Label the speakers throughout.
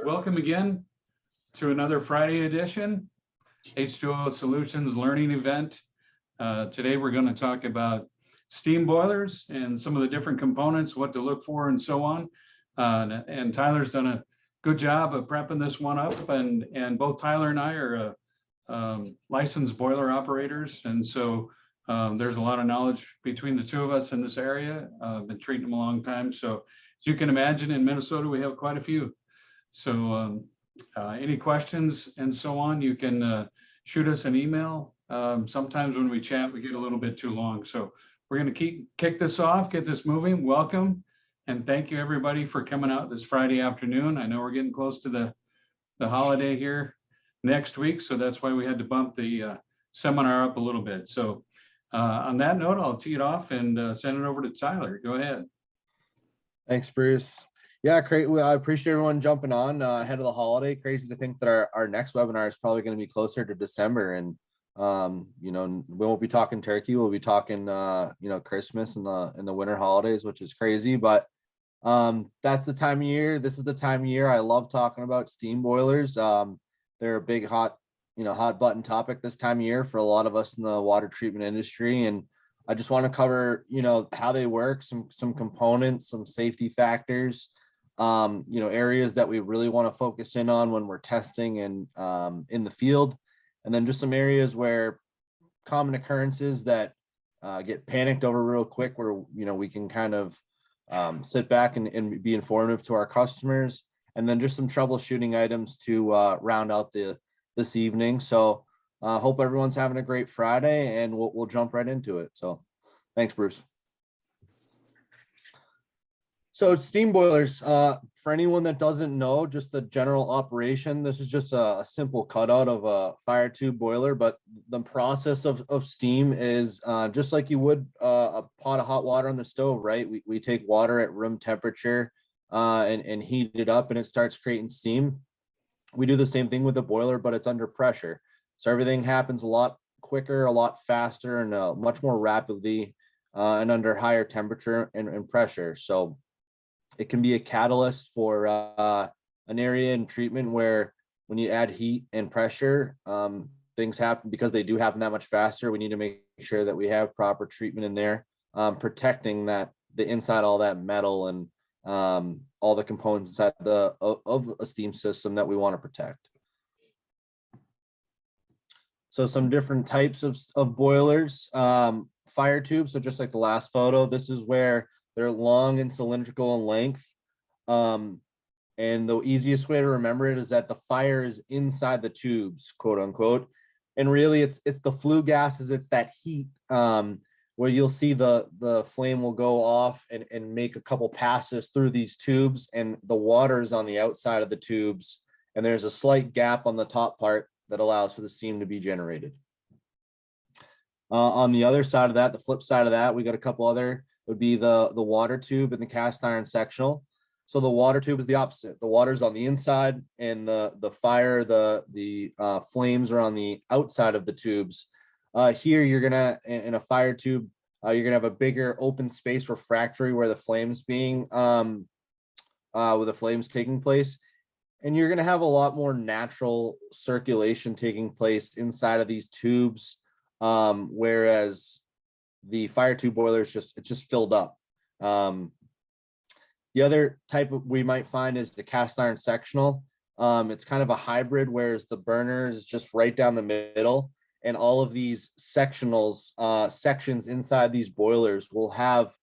Speaker 1: Welcome again to another Friday edition, H2O Solutions Learning Event. Today we're going to talk about steam boilers and some of the different components, what to look for and so on. And Tyler's done a good job of prepping this one up, and both Tyler and I are licensed boiler operators, and so there's a lot of knowledge between the two of us in this area. Been treating them a long time, so as you can imagine, in Minnesota we have quite a few. So any questions and so on, you can shoot us an email. Sometimes when we chat, we get a little bit too long. So we're going to kick this off, get this moving. Welcome. And thank you everybody for coming out this Friday afternoon. I know we're getting close to the holiday here next week, so that's why we had to bump the seminar up a little bit. So on that note, I'll tee it off and send it over to Tyler. Go ahead.
Speaker 2: Thanks, Bruce. Yeah, great. Well, I appreciate everyone jumping on ahead of the holiday. Crazy to think that our next webinar is probably going to be closer to December, and we won't be talking turkey. We'll be talking Christmas and the winter holidays, which is crazy. But that's the time of year. This is the time of year I love talking about steam boilers. They're a big hot button topic this time of year for a lot of us in the water treatment industry, and I just want to cover how they work, some components, some safety factors. Areas that we really want to focus in on when we're testing and in the field, and then just some areas where common occurrences that get panicked over real quick, where we can kind of sit back and be informative to our customers, and then just some troubleshooting items to round out this evening. So hope everyone's having a great Friday, and we'll jump right into it. So thanks, Bruce. So steam boilers, for anyone that doesn't know, just the general operation, this is just a simple cutout of a fire tube boiler, but the process of steam is just like you would a pot of hot water on the stove, right? We take water at room temperature and heat it up, and it starts creating steam. We do the same thing with the boiler, but it's under pressure. So everything happens a lot quicker, a lot faster, and much more rapidly and under higher temperature and pressure. So it can be a catalyst for an area in treatment where when you add heat and pressure, things happen because they do happen that much faster. We need to make sure that we have proper treatment in there, protecting the inside, all that metal and all the components inside of a steam system that we want to protect. So some different types of boilers, fire tubes. So just like the last photo, this is where they're long and cylindrical in length. And the easiest way to remember it is that the fire is inside the tubes, quote unquote. And really it's the flue gases, it's that heat where you'll see the flame will go off and make a couple passes through these tubes, and the water is on the outside of the tubes. And there's a slight gap on the top part that allows for the steam to be generated. On the other side of that, the flip side of that, we got a couple other, would be the water tube and the cast iron sectional. So the water tube is the opposite. The water's on the inside, and the fire, the flames are on the outside of the tubes. Here you're gonna, in a fire tube, you're gonna have a bigger open space refractory where the flames taking place. And you're gonna have a lot more natural circulation taking place inside of these tubes. Whereas the fire tube boiler is just filled up. The other type we might find is the cast iron sectional. It's kind of a hybrid, whereas the burner is just right down the middle, and all of these sectionals, sections inside these boilers will have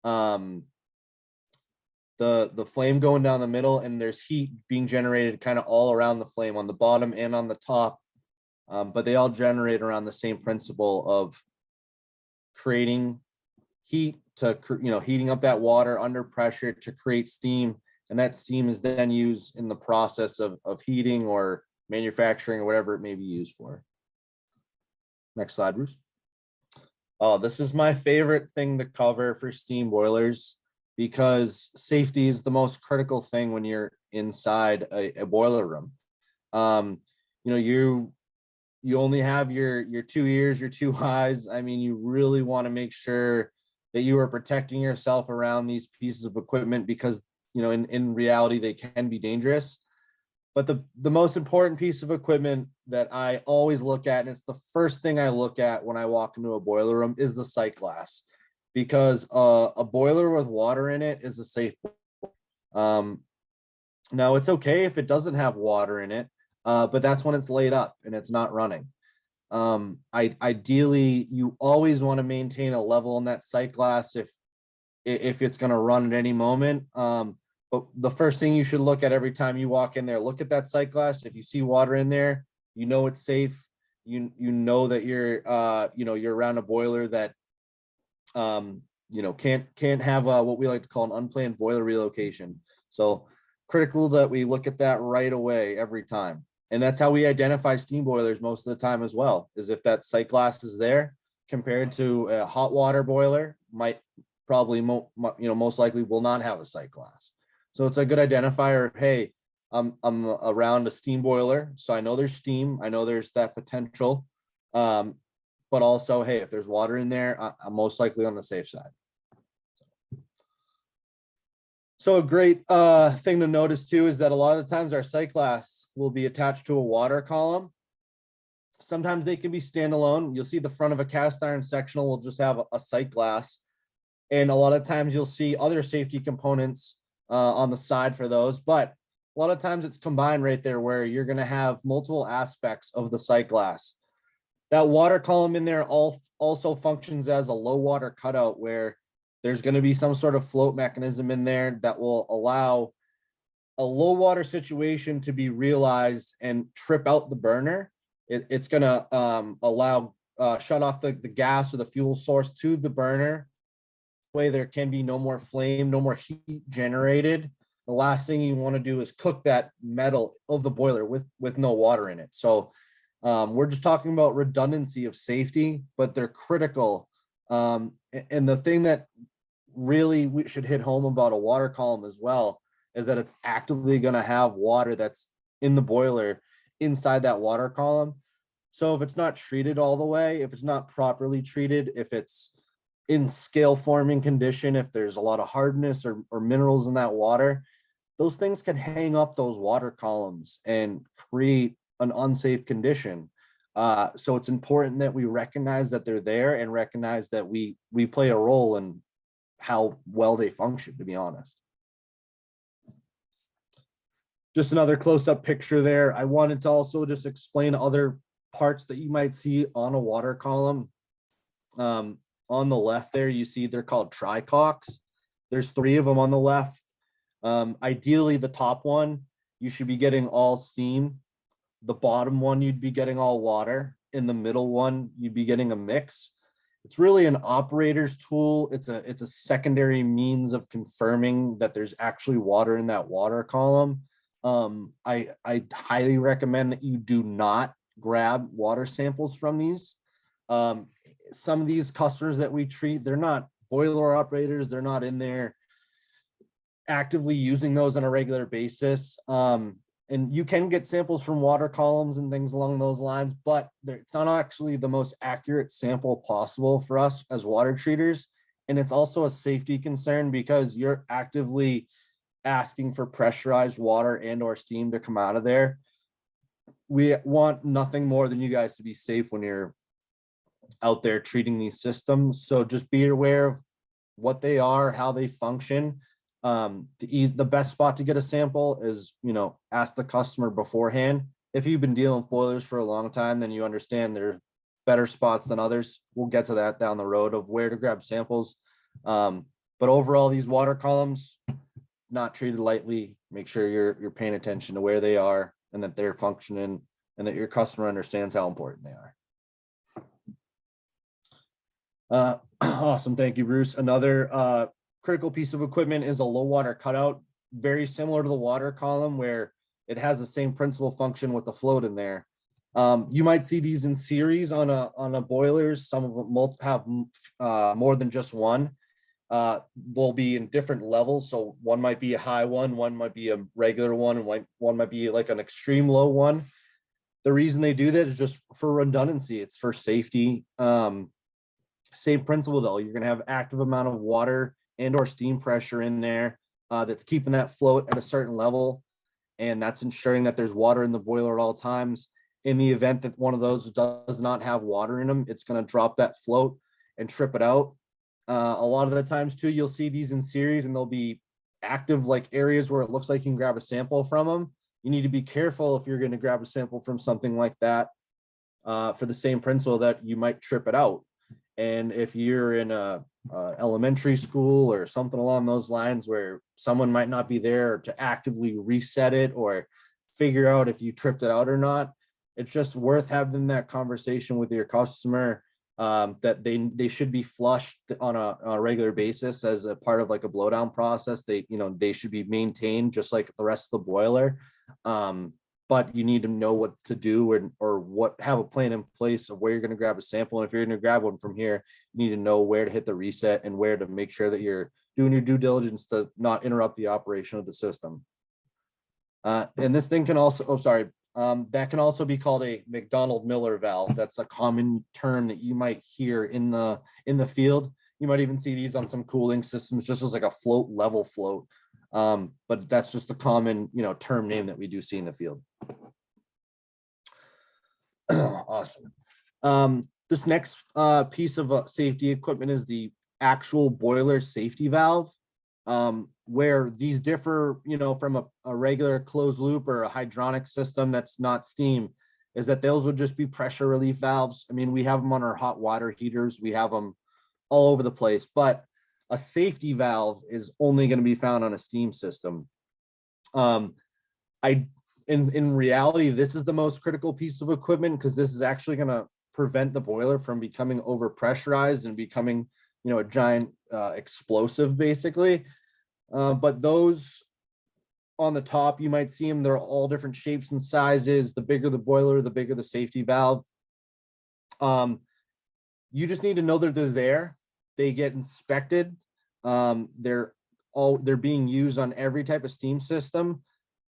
Speaker 2: the flame going down the middle, and there's heat being generated kind of all around the flame on the bottom and on the top. But they all generate around the same principle of creating heat to, heating up that water under pressure to create steam. And that steam is then used in the process of heating or manufacturing or whatever it may be used for. Next slide, Bruce. Oh, this is my favorite thing to cover for steam boilers, because safety is the most critical thing when you're inside a boiler room. You only have your 2 ears, your 2 eyes. I mean, you really want to make sure that you are protecting yourself around these pieces of equipment, because in reality they can be dangerous. But the most important piece of equipment that I always look at, and it's the first thing I look at when I walk into a boiler room, is the sight glass, because a boiler with water in it is a safe. Now it's okay if it doesn't have water in it, but that's when it's laid up and it's not running. Ideally, you always want to maintain a level in that sight glass if it's going to run at any moment. But the first thing you should look at every time you walk in there, look at that sight glass. If you see water in there, you know it's safe. You know that you're you're around a boiler that can't have what we like to call an unplanned boiler relocation. So critical that we look at that right away every time. And that's how we identify steam boilers most of the time as well, is if that sight glass is there compared to a hot water boiler, most likely will not have a sight glass. So it's a good identifier. Hey, I'm around a steam boiler, so I know there's steam. I know there's that potential. But also, hey, if there's water in there, I'm most likely on the safe side. So a great thing to notice too is that a lot of the times our sight glass will be attached to a water column. Sometimes they can be standalone. You'll see the front of a cast iron sectional will just have a sight glass. And a lot of times you'll see other safety components on the side for those. But a lot of times it's combined right there where you're going to have multiple aspects of the sight glass. That water column in there also functions as a low water cutout, where there's going to be some sort of float mechanism in there that will allow a low water situation to be realized and trip out the burner. It's going to allow shut off the gas or the fuel source to the burner. Way there can be no more flame, no more heat generated. The last thing you want to do is cook that metal of the boiler with no water in it. So we're just talking about redundancy of safety, but they're critical. And the thing that really we should hit home about a water column as well is that it's actively going to have water that's in the boiler inside that water column. So if it's not treated all the way, if it's not properly treated, if it's in scale forming condition, if there's a lot of hardness or minerals in that water, those things can hang up those water columns and create an unsafe condition. So it's important that we recognize that they're there and recognize that we play a role in how well they function, to be honest. Just another close-up picture there. I wanted to also just explain other parts that you might see on a water column. On the left there, you see they're called tricocks. There's 3 of them on the left. Ideally, the top one, you should be getting all steam. The bottom one, you'd be getting all water. In the middle one, you'd be getting a mix. It's really an operator's tool. It's a secondary means of confirming that there's actually water in that water column. I highly recommend that you do not grab water samples from these. Some of these customers that we treat, they're not boiler operators. They're not in there actively using those on a regular basis. And you can get samples from water columns and things along those lines, but it's not actually the most accurate sample possible for us as water treaters. And it's also a safety concern because you're actively asking for pressurized water and or steam to come out of there. We want nothing more than you guys to be safe when you're out there treating these systems. So just be aware of what they are, how they function. The best spot to get a sample is, ask the customer beforehand. If you've been dealing with boilers for a long time, then you understand there's better spots than others. We'll get to that down the road of where to grab samples. But overall, these water columns, not treated lightly. Make sure you're paying attention to where they are and that they're functioning and that your customer understands how important they are. Awesome. Thank you, Bruce. Another critical piece of equipment is a low water cutout, very similar to the water column where it has the same principal function with the float in there. You might see these in series on a boilers. Some of them have more than just one. They'll be in different levels. So one might be a high one might be a regular one, and one might be like an extreme low one. The reason they do that is just for redundancy. It's for safety. Same principle though. You're going to have active amount of water and or steam pressure in there that's keeping that float at a certain level. and that's ensuring that there's water in the boiler at all times. In the event that one of those does not have water in them, it's going to drop that float and trip it out. A lot of the times too, you'll see these in series and they'll be active like areas where it looks like you can grab a sample from them. You need to be careful if you're going to grab a sample from something like that, for the same principle that you might trip it out. And if you're in a elementary school or something along those lines where someone might not be there to actively reset it or figure out if you tripped it out or not, it's just worth having that conversation with your customer, that they should be flushed on a regular basis as a part of like a blowdown process. They should be maintained just like the rest of the boiler. But you need to know what to do or have a plan in place of where you're going to grab a sample. And if you're going to grab one from here, you need to know where to hit the reset and where to make sure that you're doing your due diligence to not interrupt the operation of the system. And this thing can also, that can also be called a McDonald-Miller valve. That's a common term that you might hear in the field. You might even see these on some cooling systems, just as like a level float. But that's just a common, term name that we do see in the field. Awesome. This next piece of safety equipment is the actual boiler safety valve, where these differ, from a regular closed loop or a hydronic system that's not steam, is that those would just be pressure relief valves. I mean, we have them on our hot water heaters. We have them all over the place, but a safety valve is only going to be found on a steam system. In reality, this is the most critical piece of equipment because this is actually going to prevent the boiler from becoming overpressurized and becoming, a giant explosive, basically. But those on the top, you might see them. They're all different shapes and sizes. The bigger the boiler, the bigger the safety valve. You just need to know that they're there. They get inspected. They're being used on every type of steam system.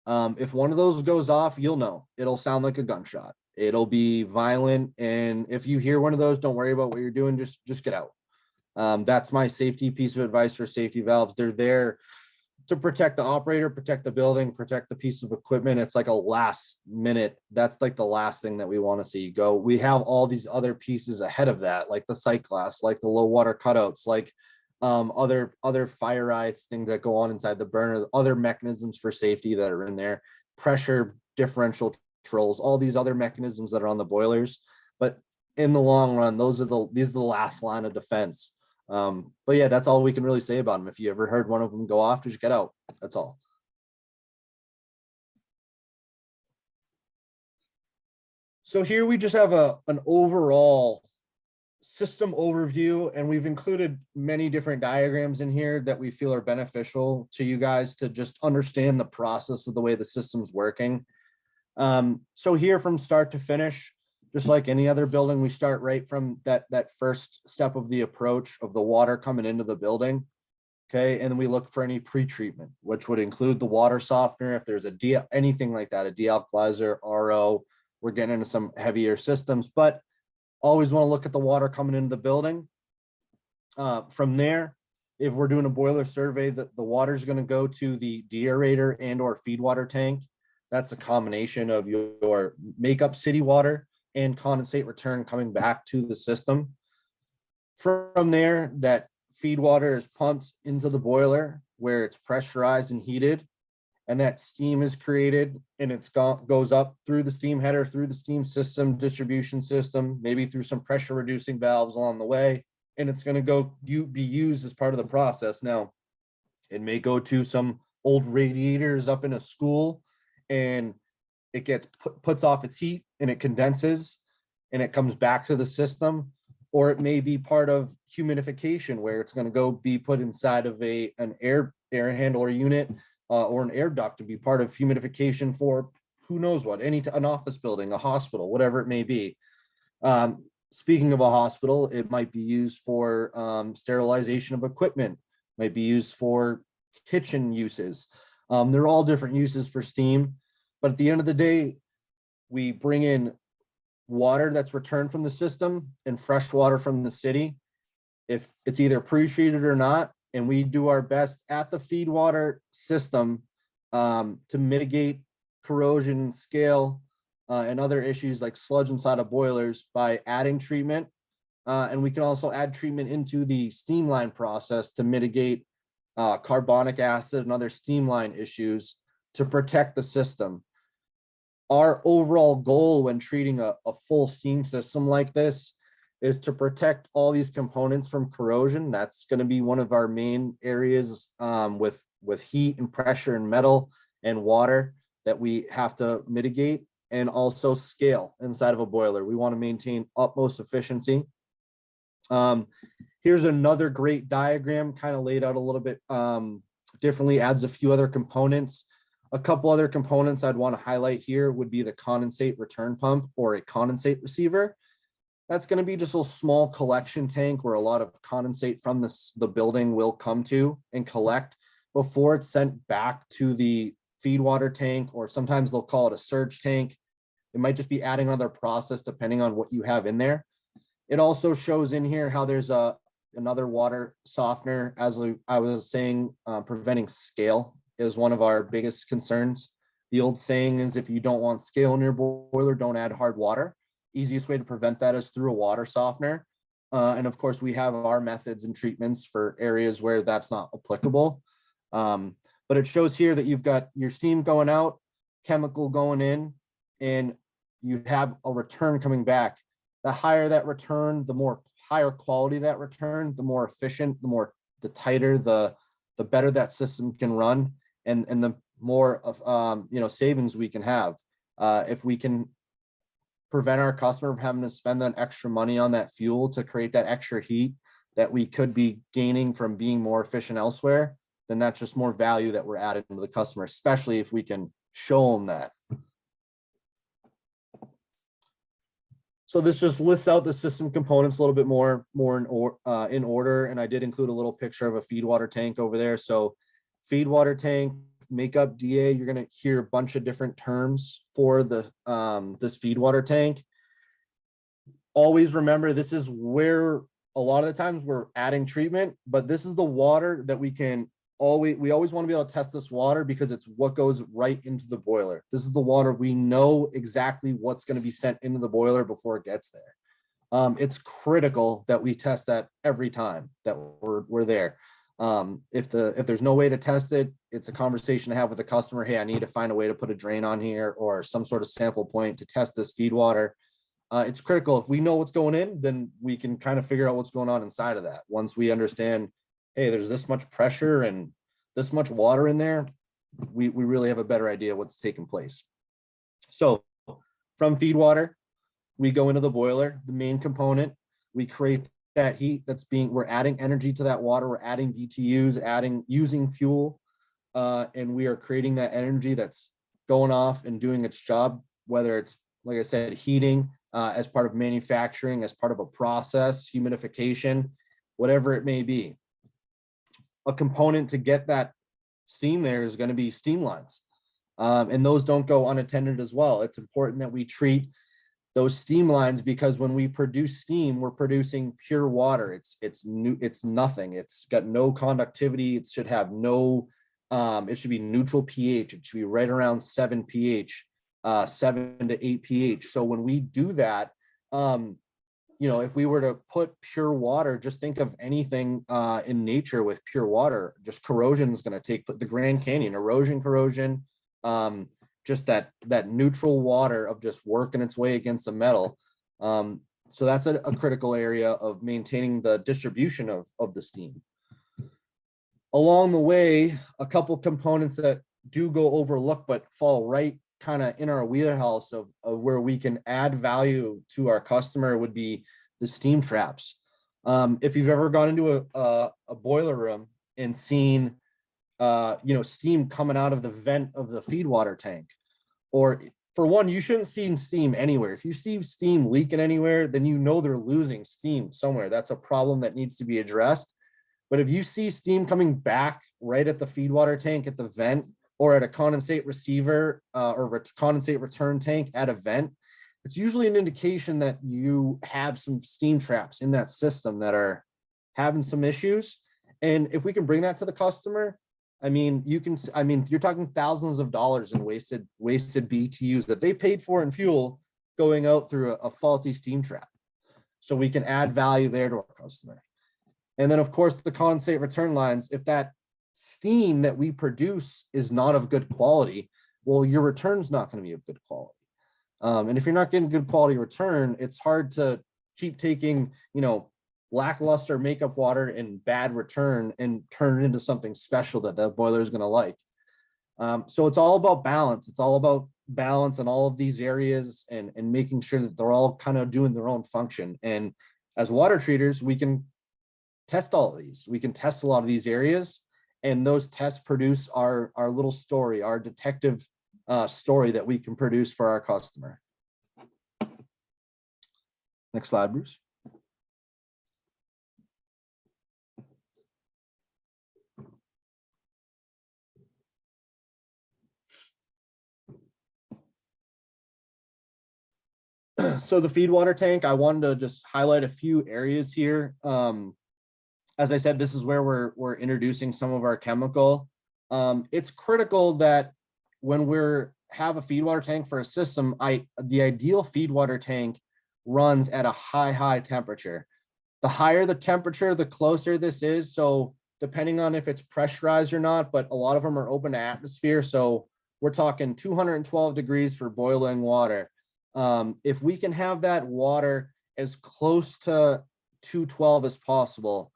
Speaker 2: If one of those goes off, you'll know. It'll sound like a gunshot. It'll be violent. And if you hear one of those, don't worry about what you're doing. Just get out. That's my safety piece of advice for safety valves. They're there to protect the operator, protect the building, protect the piece of equipment. It's like a last minute. That's like the last thing that we want to see go. We have all these other pieces ahead of that, like the sight glass, like the low water cutouts, like other fire eyes things that go on inside the burner, other mechanisms for safety that are in there, pressure differential controls, all these other mechanisms that are on the boilers. But in the long run, these are the last line of defense. But yeah, that's all we can really say about them. If you ever heard one of them go off, just get out. That's all. So here we just have an overall system overview, and we've included many different diagrams in here that we feel are beneficial to you guys to just understand the process of the way the system's working. So here from start to finish, just like any other building, we start right from that first step of the approach of the water coming into the building. Okay, and then we look for any pre-treatment, which would include the water softener. If there's anything like that, a dealkalizer, RO, we're getting into some heavier systems, but always want to look at the water coming into the building. From there, if we're doing a boiler survey, the water is going to go to the deaerator and or feed water tank. That's a combination of your makeup city water and condensate return coming back to the system. From there, that feed water is pumped into the boiler where it's pressurized and heated, and that steam is created, and it goes up through the steam header, through the steam system, distribution system, maybe through some pressure reducing valves along the way, and it's going to be used as part of the process. Now, it may go to some old radiators up in a school, and it gets puts off its heat and it condenses and it comes back to the system. Or it may be part of humidification where it's going to go be put inside of an air handler unit or an air duct to be part of humidification for who knows what, an office building, a hospital, whatever it may be. Speaking of a hospital, it might be used for sterilization of equipment, might be used for kitchen uses. They're all different uses for steam. But at the end of the day, we bring in water that's returned from the system and fresh water from the city. If it's either pre-treated or not, and we do our best at the feed water system to mitigate corrosion, scale, and other issues like sludge inside of boilers by adding treatment. And we can also add treatment into the steam line process to mitigate carbonic acid and other steam line issues to protect the system. Our overall goal when treating a full steam system like this is to protect all these components from corrosion. That's going to be one of our main areas with heat and pressure and metal and water that we have to mitigate, and also scale inside of a boiler. We want to maintain utmost efficiency. Here's another great diagram, kind of laid out a little bit differently, adds a few other components. A couple other components I'd want to highlight here would be the condensate return pump or a condensate receiver. That's going to be just a small collection tank where a lot of condensate from the building will come to and collect before it's sent back to the feed water tank, or sometimes they'll call it a surge tank. It might just be adding another process depending on what you have in there. It also shows in here how there's another water softener. As I was saying, preventing scale is one of our biggest concerns. The old saying is, if you don't want scale in your boiler, don't add hard water. Easiest way to prevent that is through a water softener. And of course, we have our methods and treatments for areas where that's not applicable. But it shows here that you've got your steam going out, chemical going in, and you have a return coming back. The higher that return, the more higher quality that return, the more efficient, the tighter, the better that system can run, and the more of savings we can have. If we can prevent our customer from having to spend that extra money on that fuel to create that extra heat that we could be gaining from being more efficient elsewhere, then that's just more value that we're adding to the customer, especially if we can show them that. So this just lists out the system components a little bit more in order, and I did include a little picture of a feed water tank over there. So feed water tank, makeup DA, you're going to hear a bunch of different terms for the this feed water tank. Always remember, this is where a lot of the times we're adding treatment, but this is the water that we always want to be able to test this water, because it's what goes right into the boiler. This is the water we know exactly what's going to be sent into the boiler before it gets there. It's critical that we test that every time that we're there. If there's no way to test it, it's a conversation to have with the customer. Hey, I need to find a way to put a drain on here or some sort of sample point to test this feed water. It's critical. If we know what's going in, then we can kind of figure out what's going on inside of that. Once we understand, hey, there's this much pressure and this much water in there, we really have a better idea what's taking place. So from feed water, we go into the boiler, the main component, we create that heat we're adding energy to that water, we're adding BTUs, using fuel, and we are creating that energy that's going off and doing its job, whether it's, like I said, heating, as part of manufacturing, as part of a process, humidification, whatever it may be. A component to get that steam there is going to be steam lines. And those don't go unattended as well. It's important that we treat those steam lines, because when we produce steam, we're producing pure water. It's nothing. It's got no conductivity. It should have it should be neutral pH. It should be right around 7 pH, 7 to 8 pH. So when we do that, if we were to put pure water, just think of anything in nature with pure water, just corrosion is going to take the Grand Canyon, erosion, corrosion, just that neutral water of just working its way against the metal. So that's a critical area of maintaining the distribution of the steam. Along the way, a couple components that do go overlooked but fall right kind of in our wheelhouse of where we can add value to our customer would be the steam traps. If you've ever gone into a boiler room and seen steam coming out of the vent of the feed water tank, or for one, you shouldn't see steam anywhere. If you see steam leaking anywhere, then you know they're losing steam somewhere. That's a problem that needs to be addressed. But if you see steam coming back right at the feed water tank at the vent, or at a condensate receiver or condensate return tank at a vent, it's usually an indication that you have some steam traps in that system that are having some issues. And if we can bring that to the customer, I mean, you're talking thousands of dollars in wasted BTUs that they paid for in fuel going out through a faulty steam trap. So we can add value there to our customer. And then of course the condensate return lines, if that steam that we produce is not of good quality, well, your return's not going to be of good quality. And if you're not getting good quality return, it's hard to keep taking, lackluster makeup water and bad return and turn it into something special that the boiler is going to like. So it's all about balance. It's all about balance in all of these areas and making sure that they're all kind of doing their own function. And as water treaters, we can test all of these. We can test a lot of these areas, and those tests produce our little story, our detective story that we can produce for our customer. Next slide, Bruce. So the feed water tank, I wanted to just highlight a few areas here. As I said, this is where we're introducing some of our chemical. It's critical that when have a feed water tank for a system, the ideal feed water tank runs at a high temperature. The higher the temperature, the closer this is. So depending on if it's pressurized or not, but a lot of them are open to atmosphere. So we're talking 212 degrees for boiling water. If we can have that water as close to 212 as possible,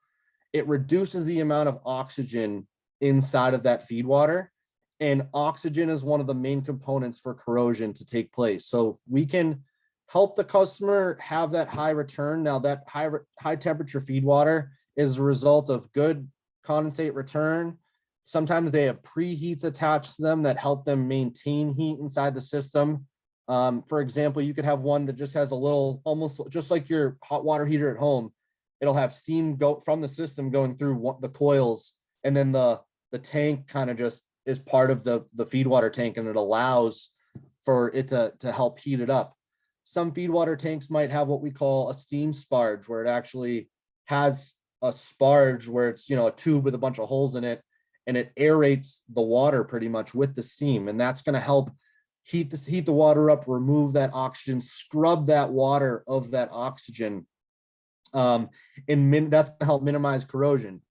Speaker 2: it reduces the amount of oxygen inside of that feed water. And oxygen is one of the main components for corrosion to take place. So if we can help the customer have that high return, now that high temperature feed water is a result of good condensate return. Sometimes they have preheats attached to them that help them maintain heat inside the system. For example, you could have one that just has a little, almost just like your hot water heater at home. It'll have steam go from the system going through the coils, and then the tank kind of just is part of the feed water tank, and it allows for it to help heat it up. Some feed water tanks might have what we call a steam sparge, where it actually has a sparge where it's, a tube with a bunch of holes in it, and it aerates the water pretty much with the steam. And that's going to help heat the water up, remove that oxygen, scrub that water of that oxygen. And that's going to help minimize corrosion.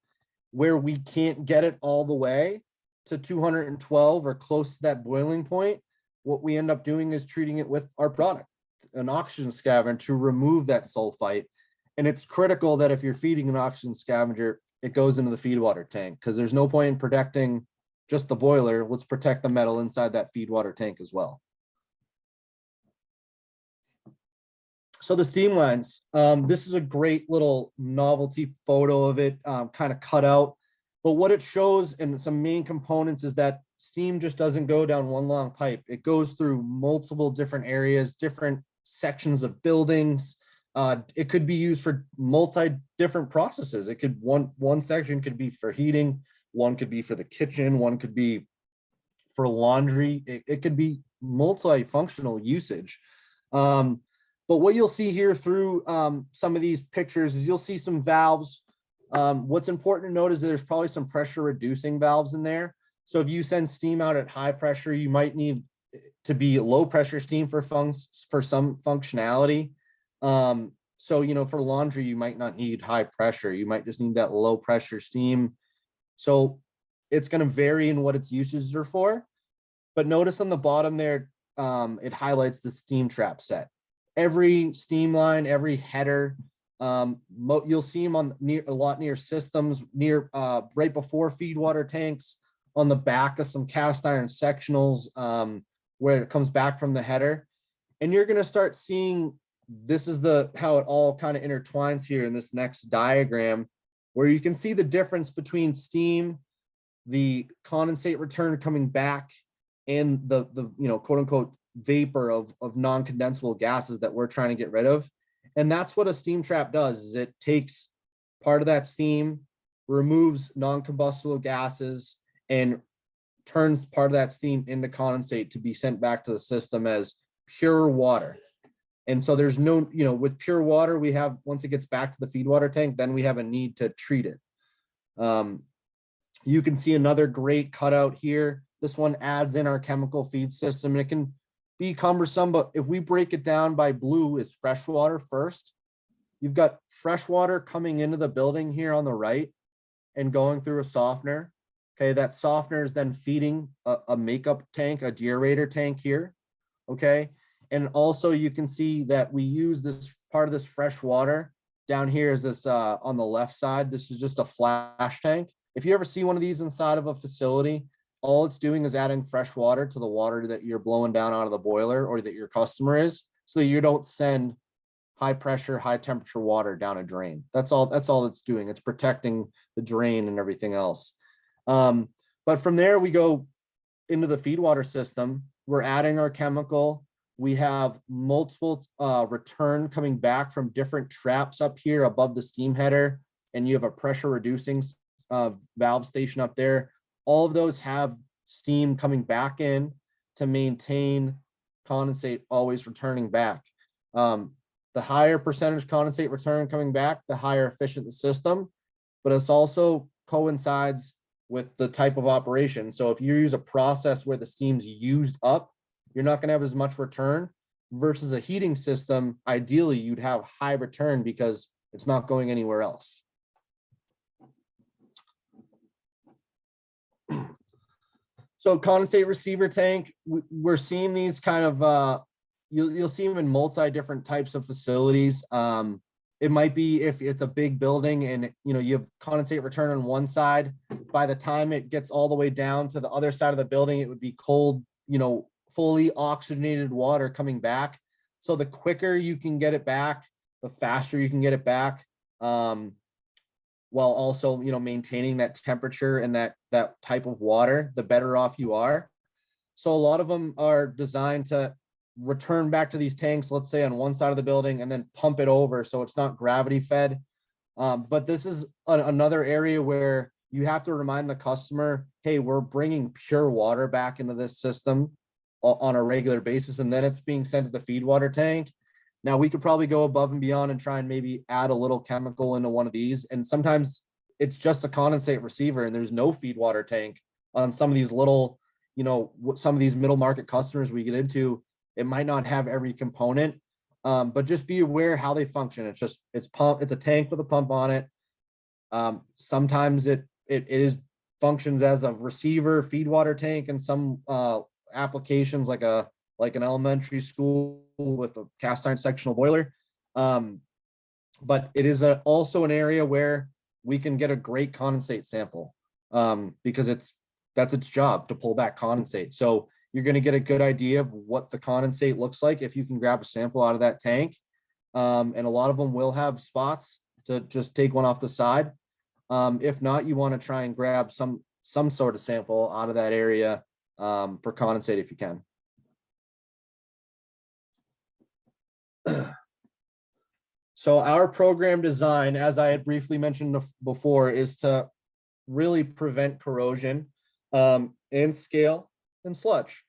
Speaker 2: Where we can't get it all the way to 212 or close to that boiling point, what we end up doing is treating it with our product, an oxygen scavenger, to remove that sulfite. And it's critical that if you're feeding an oxygen scavenger, it goes into the feed water tank, because there's no point in protecting just the boiler. Let's protect the metal inside that feed water tank as well. So the steam lines, this is a great little novelty photo of it, kind of cut out. But what it shows and some main components is that steam just doesn't go down one long pipe. It goes through multiple different areas, different sections of buildings. It could be used for different processes. It could one section could be for heating, one could be for the kitchen, one could be for laundry. It could be multifunctional usage. But what you'll see here through some of these pictures is you'll see some valves. What's important to note is that there's probably some pressure reducing valves in there. So if you send steam out at high pressure, you might need to be low pressure steam for some functionality. So, for laundry, you might not need high pressure. You might just need that low pressure steam. So it's going to vary in what its uses are for. But notice on the bottom there, it highlights the steam trap set. Every steam line, every header, you'll see them a lot near systems, right before feed water tanks, on the back of some cast iron sectionals, where it comes back from the header. And you're going to start seeing, this is how it all kind of intertwines here in this next diagram, where you can see the difference between steam, the condensate return coming back, and the quote unquote vapor of non-condensable gases that we're trying to get rid of. And that's what a steam trap does, is it takes part of that steam, removes non-combustible gases, and turns part of that steam into condensate to be sent back to the system as pure water. And so there's no, with pure water, we have, once it gets back to the feed water tank, then we have a need to treat it. You can see another great cutout here. This one adds in our chemical feed system, and it can be cumbersome, but if we break it down by blue is fresh water first. You've got fresh water coming into the building here on the right and going through a softener. Okay, that softener is then feeding a makeup tank, a deaerator tank here. Okay, and also you can see that we use this part of this fresh water down here is this on the left side. This is just a flash tank. If you ever see one of these inside of a facility, all it's doing is adding fresh water to the water that you're blowing down out of the boiler or that your customer is, so you don't send high pressure, high temperature water down a drain. That's all it's doing. It's protecting the drain and everything else. But from there, we go into the feed water system. We're adding our chemical. We have multiple return coming back from different traps up here above the steam header, and you have a pressure reducing valve station up there. All of those have steam coming back in to maintain condensate always returning back. The higher percentage condensate return coming back, the higher efficient the system, but it's also coincides with the type of operation. So if you use a process where the steam's used up, you're not going to have as much return versus a heating system. Ideally, you'd have high return because it's not going anywhere else. So condensate receiver tank, we're seeing these kind of, you'll see them in multi different types of facilities. It might be if it's a big building and you have condensate return on one side, by the time it gets all the way down to the other side of the building, it would be cold, fully oxygenated water coming back. So the quicker you can get it back, the faster you can get it back, while also maintaining that temperature and that type of water, the better off you are. So a lot of them are designed to return back to these tanks, let's say on one side of the building, and then pump it over so it's not gravity fed. But this is another area where you have to remind the customer, hey, we're bringing pure water back into this system on a regular basis, and then it's being sent to the feed water tank. Now we could probably go above and beyond and try and maybe add a little chemical into one of these. And sometimes it's just a condensate receiver and there's no feed water tank on some of these little, some of these middle market customers we get into. It might not have every component, but just be aware how they function. It's a tank with a pump on it. Sometimes it functions as a receiver feed water tank in some applications like an elementary school with a cast iron sectional boiler. But it is also an area where we can get a great condensate sample because that's its job, to pull back condensate. So you're going to get a good idea of what the condensate looks like if you can grab a sample out of that tank. And a lot of them will have spots to just take one off the side. If not, you want to try and grab some sort of sample out of that area for condensate if you can. So our program design, as I had briefly mentioned before, is to really prevent corrosion in scale and sludge.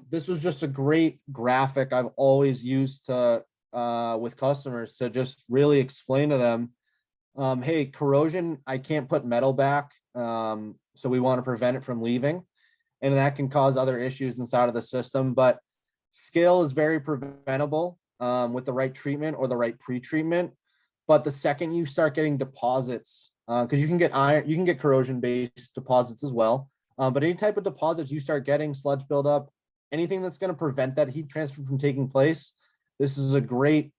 Speaker 2: This was just a great graphic I've always used with customers to just really explain to them, hey, corrosion, I can't put metal back, so we want to prevent it from leaving, and that can cause other issues inside of the system. But scale is very preventable with the right treatment or the right pre-treatment. But the second you start getting deposits, because you can get corrosion-based deposits as well. But any type of deposits you start getting, sludge buildup, anything that's going to prevent that heat transfer from taking place, this is a great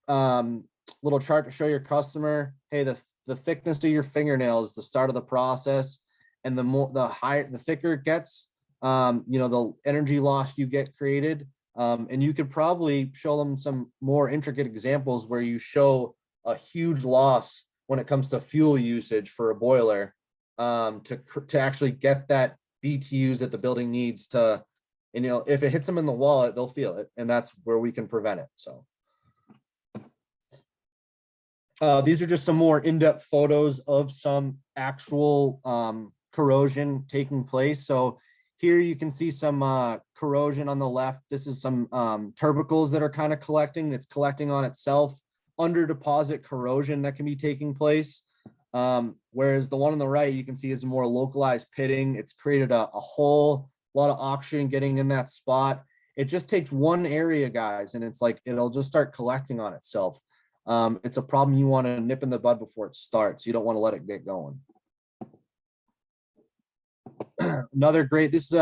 Speaker 2: little chart to show your customer, hey, the thickness of your fingernail is the start of the process, and the thicker it gets, the energy loss you get created. And you could probably show them some more intricate examples where you show a huge loss when it comes to fuel usage for a boiler, to actually get that BTUs that the building needs to, if it hits them in the wall, they'll feel it, and that's where we can prevent it. So these are just some more in-depth photos of some actual corrosion taking place. So here you can see some corrosion on the left. This is some tubercles that are kind of collecting. It's collecting on itself, under deposit corrosion that can be taking place. Whereas the one on the right, you can see is more localized pitting. It's created a whole lot of oxygen getting in that spot. It just takes one area, guys, and it's like it'll just start collecting on itself. It's a problem you want to nip in the bud before it starts. You don't want to let it get going. Another great, this is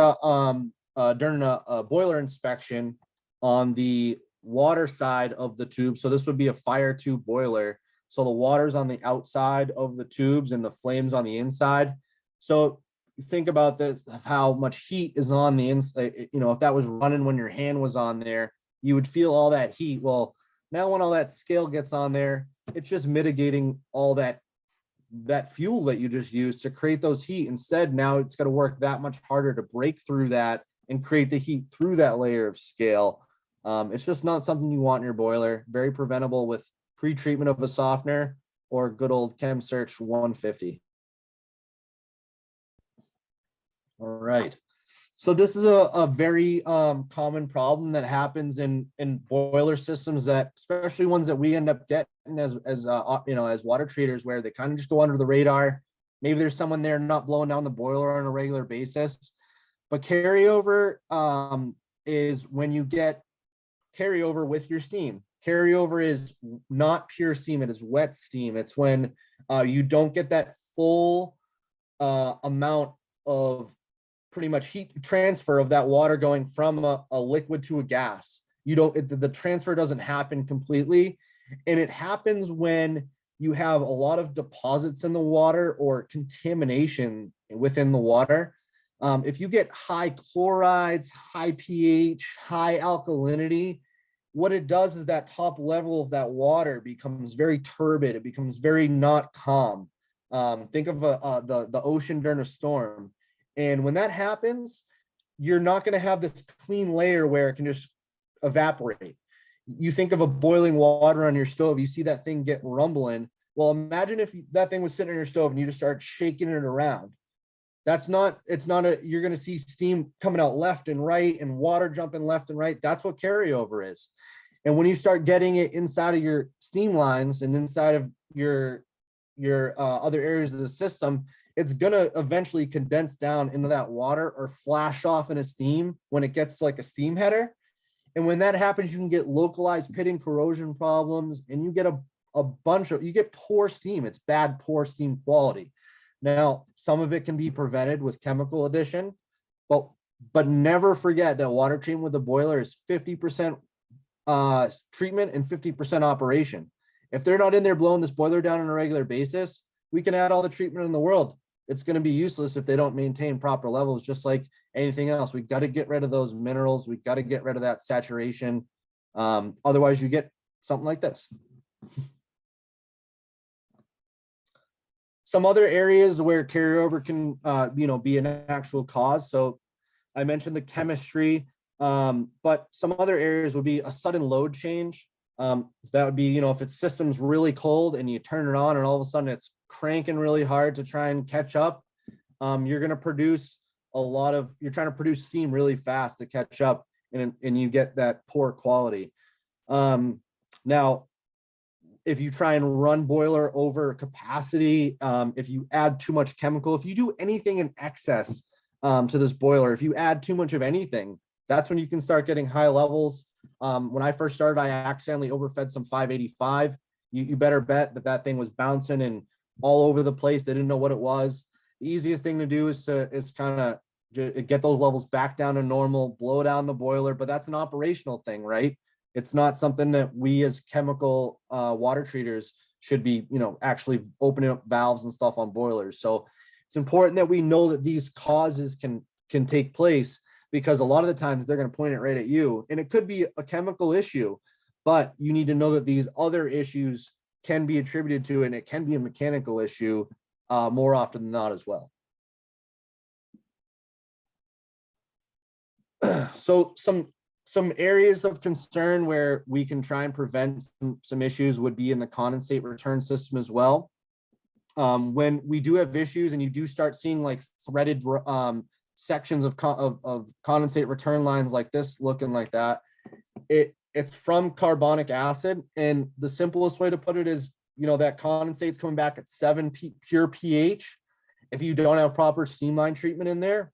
Speaker 2: during a boiler inspection on the water side of the tube. So this would be a fire tube boiler. So the water's on the outside of the tubes and the flames on the inside. So think about this, of how much heat is on the inside. You know, if that was running when your hand was on there, you would feel all that heat. Well, now when all that scale gets on there, it's just mitigating all that fuel that you just used to create those heat. Instead, now it's going to work that much harder to break through that and create the heat through that layer of scale. It's just not something you want in your boiler. Very preventable with pre-treatment of a softener or good old Chem Search 150. All right. So this is a very common problem that happens in boiler systems, that especially ones that we end up getting as you know, as water treaters, where they kind of just go under the radar. Maybe there's someone there not blowing down the boiler on a regular basis. But carryover is when you get carryover with your steam. Carryover is not pure steam, it is wet steam. It's when you don't get that full amount of pretty much heat transfer of that water going from a liquid to a gas. You don't, the transfer doesn't happen completely. And it happens when you have a lot of deposits in the water or contamination within the water. If you get high chlorides, high pH, high alkalinity, what it does is that top level of that water becomes very turbid. It becomes very not calm. Think of the ocean during a storm. And when that happens, you're not going to have this clean layer where it can just evaporate. You think of a boiling water on your stove, you see that thing get rumbling. Well, imagine if that thing was sitting on your stove and you just start shaking it around. That's not, you're going to see steam coming out left and right and water jumping left and right. That's what carryover is. And when you start getting it inside of your steam lines and inside of your other areas of the system, it's going to eventually condense down into that water or flash off in a steam when it gets like a steam header. And when that happens, you can get localized pitting corrosion problems, and you get you get poor steam. It's bad, poor steam quality. Now, some of it can be prevented with chemical addition, but never forget that water treatment with a boiler is 50% treatment and 50% operation. If they're not in there blowing this boiler down on a regular basis, we can add all the treatment in the world. It's going to be useless if they don't maintain proper levels, just like anything else. We've got to get rid of those minerals. We've got to get rid of that saturation. Otherwise, you get something like this. Some other areas where carryover can, be an actual cause. So I mentioned the chemistry, but some other areas would be a sudden load change. That would be, if it's system's really cold and you turn it on and all of a sudden it's cranking really hard to try and catch up. You're going to produce you're trying to produce steam really fast to catch up, and you get that poor quality. Now, if you try and run boiler over capacity, if you add too much chemical, if you do anything in excess to this boiler, if you add too much of anything, that's when you can start getting high levels. When I first started, I accidentally overfed some 585. You better bet that thing was bouncing and all over the place. They didn't know what it was. The easiest thing to do is kind of get those levels back down to normal, blow down the boiler, but that's an operational thing, right? It's not something that we as chemical water treaters should be, actually opening up valves and stuff on boilers. So it's important that we know that these causes can take place, because a lot of the times they're going to point it right at you, and it could be a chemical issue, but you need to know that these other issues can be attributed to, and it can be a mechanical issue more often than not as well. So some areas of concern where we can try and prevent some issues would be in the condensate return system as well. When we do have issues and you do start seeing like threaded sections of condensate return lines like this, looking like that, it's from carbonic acid. And the simplest way to put it is that condensate's coming back at 7 pure pH. If you don't have proper steam line treatment in there,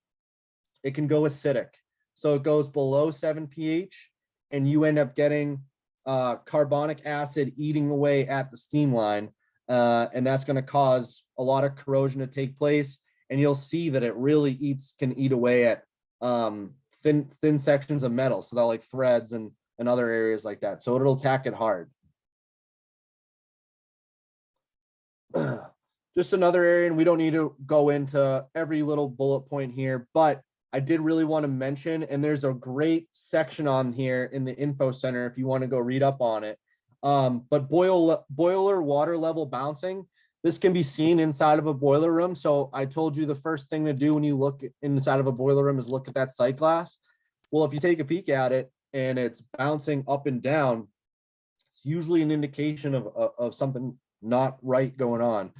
Speaker 2: it can go acidic. So it goes below 7 pH and you end up getting carbonic acid eating away at the steam line. And that's going to cause a lot of corrosion to take place. And you'll see that it really can eat away at thin sections of metal. So that like threads and other areas like that. So it'll attack it hard. Just another area, and we don't need to go into every little bullet point here, but I did really want to mention, and there's a great section on here in the info center if you want to go read up on it. But boiler water level bouncing, this can be seen inside of a boiler room. So I told you the first thing to do when you look inside of a boiler room is look at that sight glass. Well, if you take a peek at it and it's bouncing up and down, it's usually an indication of something not right going on.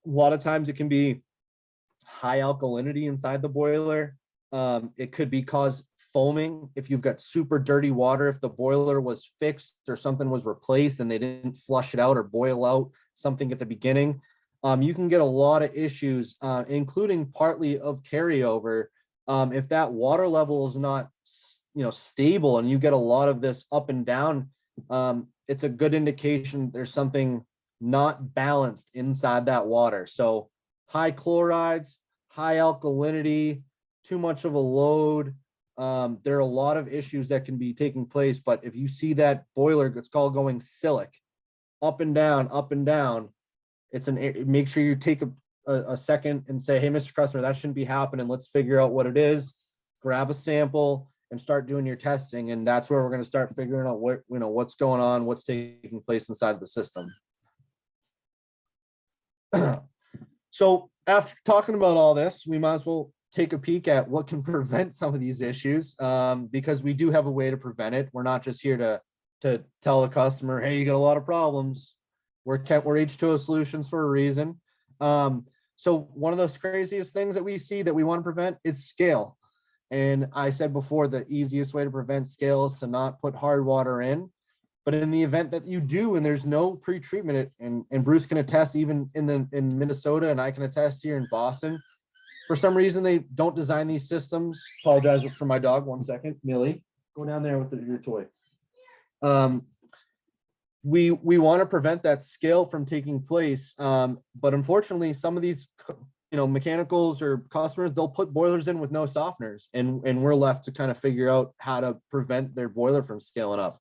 Speaker 2: A lot of times it can be high alkalinity inside the boiler. It could be caused foaming. If you've got super dirty water, if the boiler was fixed or something was replaced and they didn't flush it out or boil out something at the beginning, you can get a lot of issues, including partly of carryover. If that water level is not, stable and you get a lot of this up and down, it's a good indication there's something not balanced inside that water. So high chlorides, high alkalinity, too much of a load. There are a lot of issues that can be taking place, but if you see that boiler, it's called going silic, up and down, make sure you take a second and say, hey, Mr. Customer, that shouldn't be happening. Let's figure out what it is, grab a sample and start doing your testing. And that's where we're going to start figuring out what's going on, what's taking place inside of the system. So after talking about all this, we might as well take a peek at what can prevent some of these issues, because we do have a way to prevent it. We're not just here to tell the customer, hey, you got a lot of problems. We're H2O Solutions for a reason. So one of those craziest things that we see that we want to prevent is scale. And I said before, the easiest way to prevent scale is to not put hard water in. But in the event that you do, and there's no pre-treatment, and Bruce can attest even in Minnesota, and I can attest here in Boston, for some reason they don't design these systems. Apologize for my dog. 1 second, Millie, go down there with your toy. We want to prevent that scale from taking place, but unfortunately, some of these mechanicals or customers, they'll put boilers in with no softeners, and we're left to kind of figure out how to prevent their boiler from scaling up.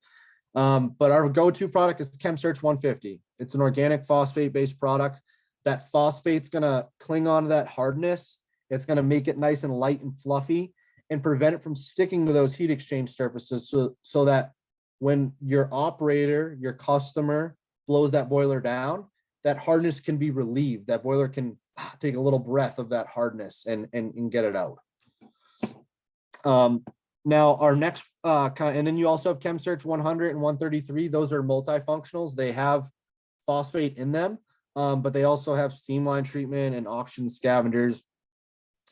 Speaker 2: But our go-to product is ChemSearch 150. It's an organic phosphate-based product. That phosphate's going to cling on to that hardness. It's going to make it nice and light and fluffy and prevent it from sticking to those heat exchange surfaces, so that when your operator, your customer blows that boiler down, that hardness can be relieved. That boiler can take a little breath of that hardness and get it out. Now our next, and then you also have ChemSearch 100 and 133. Those are multifunctionals. They have phosphate in them, but they also have steam line treatment and oxygen scavengers.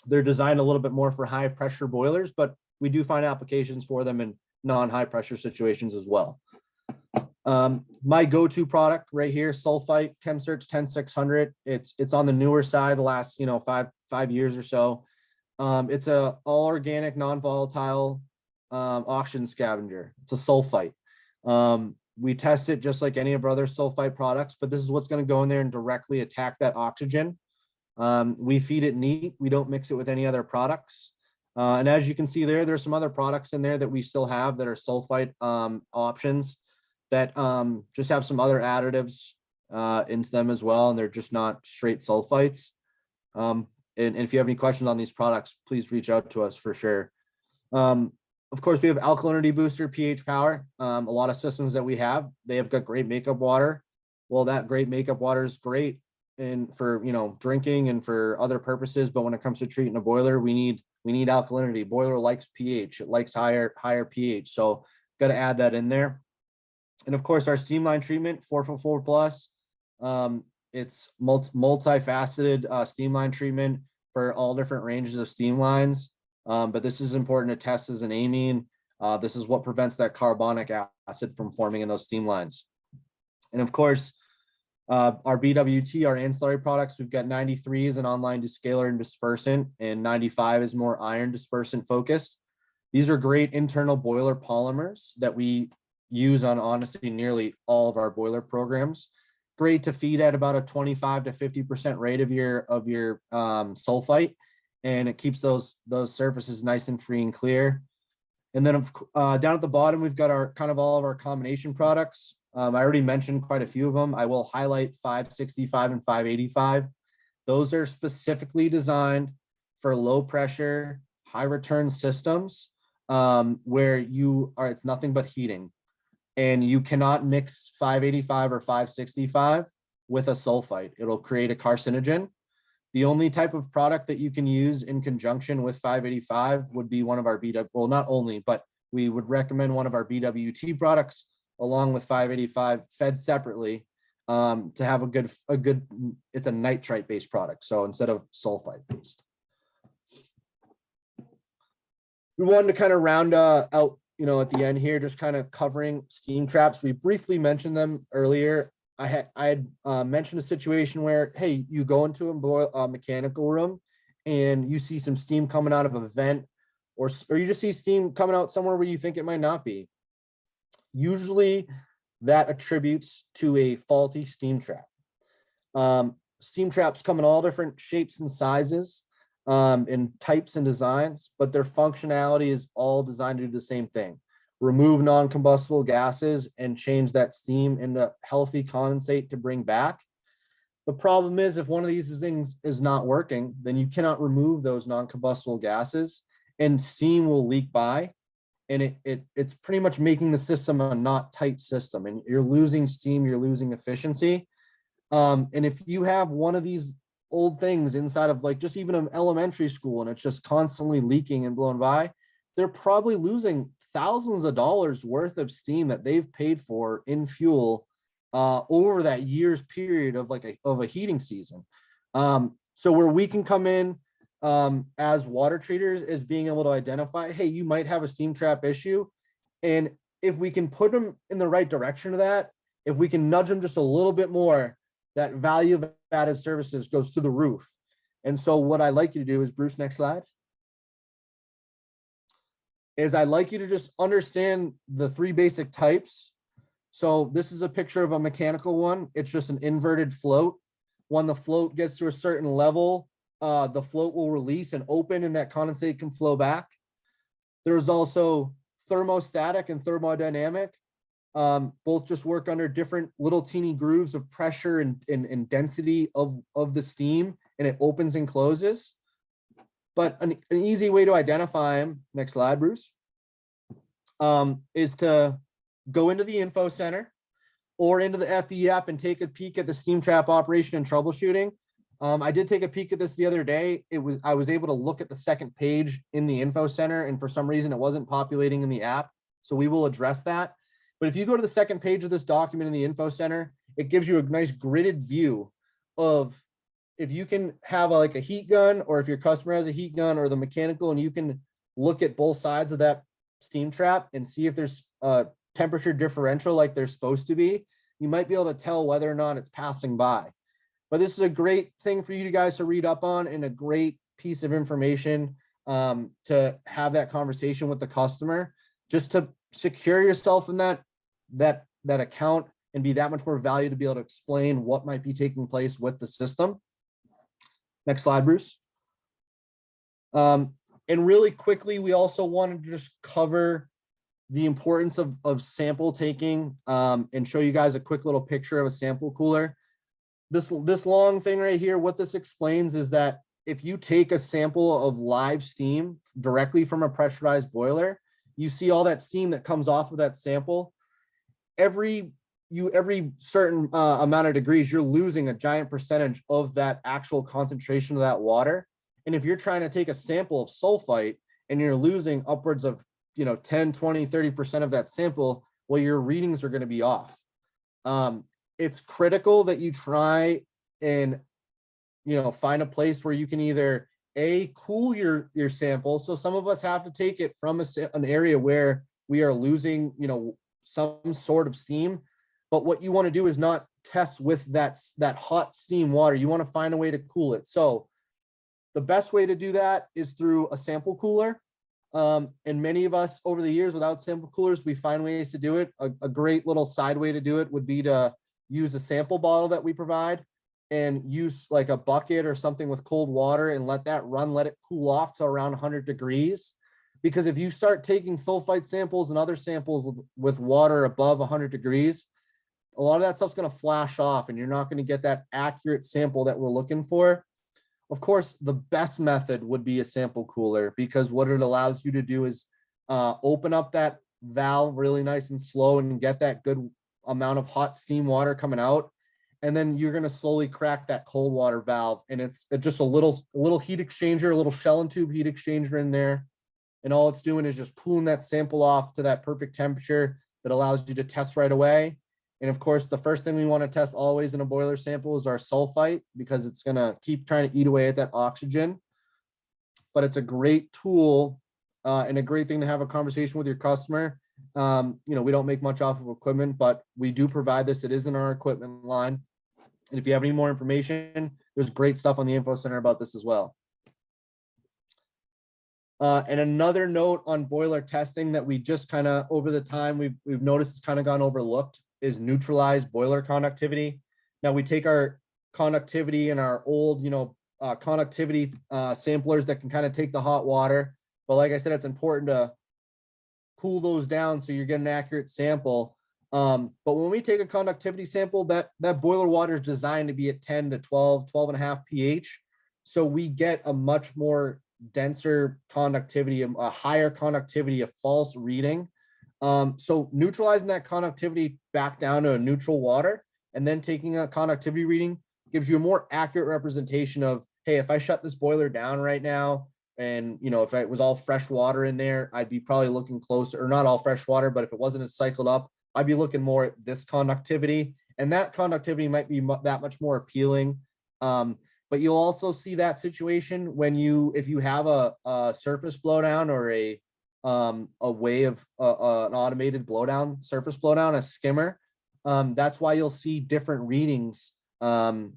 Speaker 2: They're designed a little bit more for high pressure boilers, but we do find applications for them in non-high pressure situations as well. My go-to product right here, sulfite, ChemSearch 10600. It's on the newer side, the last 5 years or so. It's a all organic, non-volatile oxygen scavenger. It's a sulfite. We test it just like any of our other sulfite products, but this is what's going to go in there and directly attack that oxygen. We feed it neat. We don't mix it with any other products. And as you can see there's some other products in there that we still have that are sulfite options that just have some other additives into them as well, and they're just not straight sulfites. And if you have any questions on these products, please reach out to us for sure. Of course, we have alkalinity booster, pH power. A lot of systems that we have, they have got great makeup water. Well, that great makeup water is great for drinking and for other purposes, but when it comes to treating a boiler, we need alkalinity. Boiler likes pH. It likes higher pH. So got to add that in there. And of course, our steam line treatment, 444 plus. It's multifaceted steam line treatment for all different ranges of steam lines. But this is important to test as an amine. This is what prevents that carbonic acid from forming in those steam lines. And of course, Our BWT, our ancillary products, we've got 93 is an online descaler and dispersant, and 95 is more iron dispersant focused. These are great internal boiler polymers that we use on honestly nearly all of our boiler programs. Great to feed at about a 25 to 50% rate of your sulfite, and it keeps those surfaces nice and free and clear. And then down at the bottom, we've got our kind of all of our combination products. I already mentioned quite a few of them. I will highlight 565 and 585. Those are specifically designed for low pressure, high return systems where it's nothing but heating. And you cannot mix 585 or 565 with a sulfite. It'll create a carcinogen. The only type of product that you can use in conjunction with 585 would be one of our well, not only, but we would recommend one of our BWT products along with 585 fed separately to have a good, it's a nitrite based product. So instead of sulfite based. We wanted to kind of round out, at the end here, just kind of covering steam traps. We briefly mentioned them earlier. I had mentioned a situation where, hey, you go into a mechanical room and you see some steam coming out of a vent, or you just see steam coming out somewhere where you think it might not be. Usually that attributes to a faulty steam trap. Steam traps come in all different shapes and sizes and types and designs, but their functionality is all designed to do the same thing. Remove non-combustible gases and change that steam into healthy condensate to bring back. The problem is if one of these things is not working, then you cannot remove those non-combustible gases and steam will leak by. And it's pretty much making the system a not tight system, and you're losing steam, you're losing efficiency. And if you have one of these old things inside of like just even an elementary school and it's just constantly leaking and blowing by, they're probably losing thousands of dollars worth of steam that they've paid for in fuel over that year's period of a heating season. So where we can come in as water treaters is being able to identify, hey, you might have a steam trap issue. And if we can put them in the right direction of that, if we can nudge them just a little bit more, that value of added services goes to the roof. And so what I'd like you to do is, Bruce, next slide, is I'd like you to just understand the three basic types. So this is a picture of a mechanical one. It's just an inverted float. When the float gets to a certain level, the float will release and open and that condensate can flow back. There's also thermostatic and thermodynamic. Both just work under different little teeny grooves of pressure and density of the steam, and it opens and closes. But an easy way to identify them, next slide, Bruce, is to go into the info center or into the FE app and take a peek at the steam trap operation and troubleshooting. I did take a peek at this the other day. I was able to look at the second page in the info center, and for some reason it wasn't populating in the app. So we will address that. But if you go to the second page of this document in the info center, it gives you a nice gridded view of if you can have a heat gun, or if your customer has a heat gun or the mechanical, and you can look at both sides of that steam trap and see if there's a temperature differential like there's supposed to be, you might be able to tell whether or not it's passing by. But this is a great thing for you guys to read up on, and a great piece of information to have that conversation with the customer, just to secure yourself in that account and be that much more value to be able to explain what might be taking place with the system. Next slide, Bruce. And really quickly, we also wanted to just cover the importance of sample taking and show you guys a quick little picture of a sample cooler. This long thing right here, what this explains is that if you take a sample of live steam directly from a pressurized boiler, you see all that steam that comes off of that sample. Every certain amount of degrees, you're losing a giant percentage of that actual concentration of that water. And if you're trying to take a sample of sulfite and you're losing upwards of 10, 20, 30% of that sample, well, your readings are going to be off. It's critical that you try and find a place where you can either cool your sample. So some of us have to take it from an area where we are losing some sort of steam. But what you want to do is not test with that hot steam water. You want to find a way to cool it. So the best way to do that is through a sample cooler. And many of us over the years without sample coolers, we find ways to do it. A great little side way to do it would be to use a sample bottle that we provide and use like a bucket or something with cold water and let that run, let it cool off to around 100 degrees. Because if you start taking sulfite samples and other samples with water above 100 degrees, a lot of that stuff's going to flash off and you're not going to get that accurate sample that we're looking for. Of course, the best method would be a sample cooler, because what it allows you to do is open up that valve really nice and slow and get that good amount of hot steam water coming out. And then you're going to slowly crack that cold water valve. And it's just a little heat exchanger, a little shell and tube heat exchanger in there. And all it's doing is just cooling that sample off to that perfect temperature that allows you to test right away. And of course, the first thing we want to test always in a boiler sample is our sulfite, because it's going to keep trying to eat away at that oxygen. But it's a great tool and a great thing to have a conversation with your customer. You know, we don't make much off of equipment, but we do provide this. It is in our equipment line. And if you have any more information, there's great stuff on the info center about this as well. And another note on boiler testing that we just kind of over the time we've noticed it's kind of gone overlooked is neutralized boiler conductivity. Now we take our conductivity and our old, conductivity samplers that can kind of take the hot water. But like I said, it's important to cool those down so you're getting an accurate sample. But when we take a conductivity sample, that boiler water is designed to be at 10 to 12 and a half pH. So we get a much more denser conductivity, a higher conductivity, a false reading. So neutralizing that conductivity back down to a neutral water and then taking a conductivity reading gives you a more accurate representation of, hey, if I shut this boiler down right now and, if it was all fresh water in there, I'd be probably looking closer, or not all fresh water, but if it wasn't as cycled up, I'd be looking more at this conductivity, and that conductivity might be that much more appealing. But you'll also see that situation when if you have a surface blowdown or a way of an automated blowdown, surface blowdown, a skimmer. That's why you'll see different readings than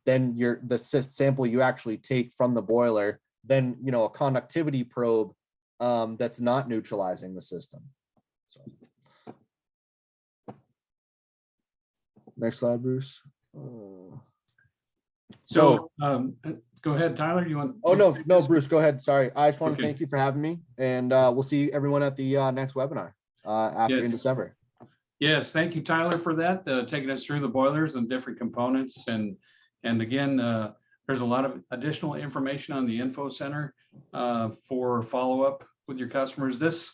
Speaker 2: the sample you actually take from the boiler than a conductivity probe that's not neutralizing the system. So. Next slide, Bruce.
Speaker 1: So go ahead, Tyler. You want?
Speaker 2: Oh, no, Bruce, go ahead. Sorry. I just want to thank you for having me, and we'll see everyone at the next webinar in December.
Speaker 1: Yes, thank you, Tyler, for that, taking us through the boilers and different components. And again, there's a lot of additional information on the info center for follow-up with your customers. This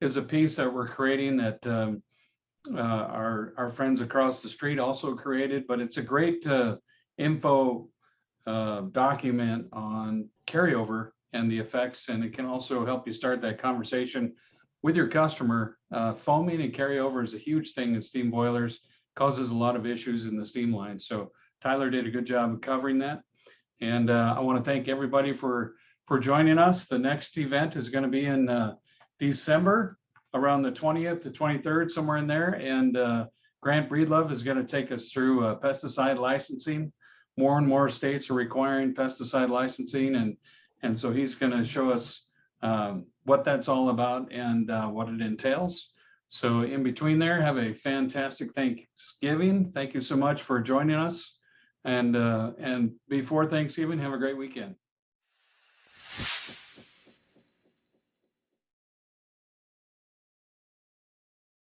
Speaker 1: is a piece that we're creating that our friends across the street also created, but it's a great info document on carryover and the effects, and it can also help you start that conversation with your customer. Foaming and carryover is a huge thing in steam boilers, causes a lot of issues in the steam line. So Tyler did a good job of covering that, and I want to thank everybody for joining us. The next event is going to be in December, around the 20th to 23rd, somewhere in there, and Grant Breedlove is going to take us through pesticide licensing. More and more states are requiring pesticide licensing, and so he's going to show us what that's all about and what it entails. So in between there, have a fantastic Thanksgiving. Thank you so much for joining us, and before Thanksgiving, have a great weekend.